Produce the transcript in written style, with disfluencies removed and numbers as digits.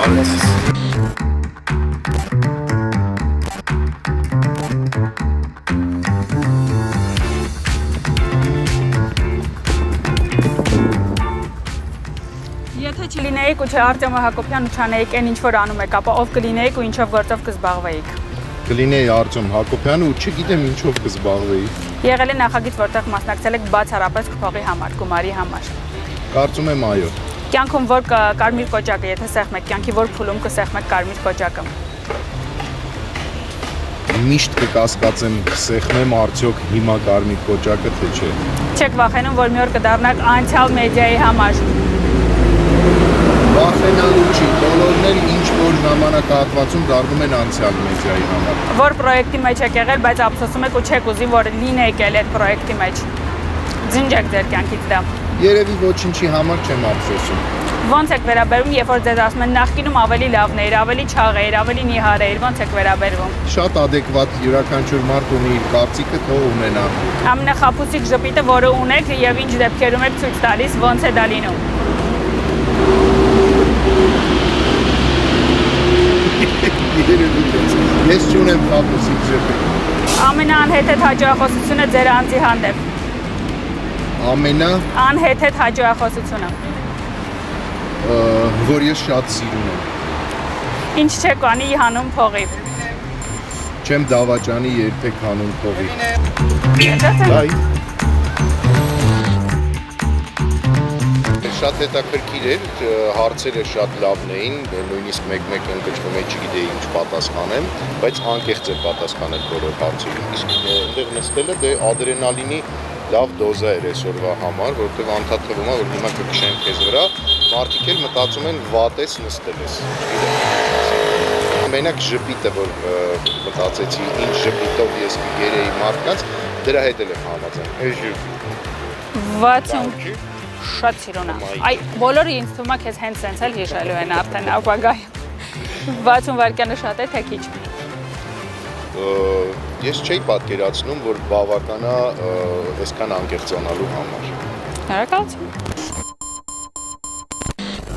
Եթե չլինեիք ու չէ Արտյոմ Հակոբյանը չանեիք այն ինչ որ անում եք, ապա ով կլինեիք ու ինչով գործով կզբաղվեիք։ Կլինեի Արտյոմ Հակոբյանը ու չգիտեմ ինչով կզբաղվեի։ Եղել է նախագիծ, որտեղ մասնակցել եք բացառապես փողի համար, գումարի համար։ Կարծում եմ այո։ Կյանքում որ կարմիր կոճակը, եթե սեղմեք, կյանքի որ փուլում կսեղմեք կարմիր կոճակը։ Միշտ կկասկածեմ, սեղմեմ արդյոք հիմա կարմիր կոճակը թե չէ։ Չեք վախենում, որ մի օր կդառնաք անցյալ մեդիայի համար։ Վախենալու չի, բոլորն էլ ինչ որ ժամանակահատվածում դառնում են անցյալ մեդիայի համար։ Որ պրոյեկտի մեջ եք եղել, բայց ափսոսում եք ու չեք ուզի, որ լինեիք էլ այդ պրոյեկտի մեջ։ Ձնջեք ձեր կյանքից դա։ Երևի ոչինչի համար չեմ ափսոսում։ Ոնց եք վերաբերվում, երբ որ ձեզ ասում են նախկինում ավելի լավն էր, ավելի չաղ էր, ավելի նիհար էր, ոնց եք վերաբերվում։ Շատ ադեկվատ յուրաքանչյուր մարդ ունի իր կարծիքը, թող ունենա։ Ամենախաբուսիկ ժպիտը, որը ունեք եւ ինչ դեպքերում եք ցույց տալիս, ոնց է դա լինում։ Ես չունեմ խաբուսիկ ժպիտ։ Ամենաանհեթեթ հաջողախոսությունը ձեր անձի հանդեպ։ Անհեթեթ հաջողախոսությունը։ Որ ես շատ սիրում եմ։ Ինչ չեք անի հանուն փողի։ Չեմ դավաճանի երբեք հանուն փողի։ Շատ հետաքրքիր էր, հարցերը շատ լավն էին, նույնիսկ մեկ-մեկ ընկճվում էի, չգիտեի ինչ պատասխանեմ, բայց անկեղծ է պատասխանել բոլոր հարցերին։ Իսկ այնտեղ նստելը դե ադրենալինի լավ դոզա էր այսօրվա համար, որովհետև անդադ թվում է, որ հիմա կքշեն քեզ վրա, մարդիկ էլ մտածում են վատ ես նստել ես, չգիտեմ։ Մենակ ժպիտը, որ մտածեցի, ինչ ժպիտով ես կգերեի մարդկանց, դրա հետ էլ եմ համաձայն։ 60 Շատ սիրուն է։ Այ բոլորը ինձ թվում է քեզ հենց սենց էլ հիշելու են արդեն ապագայում։ 60 վայրկյանը շատ է, թե քիչ։ Ես չէի պատկերացնում, որ բավական է այսքան անկեղծանալու համար։ Շնորհակալություն։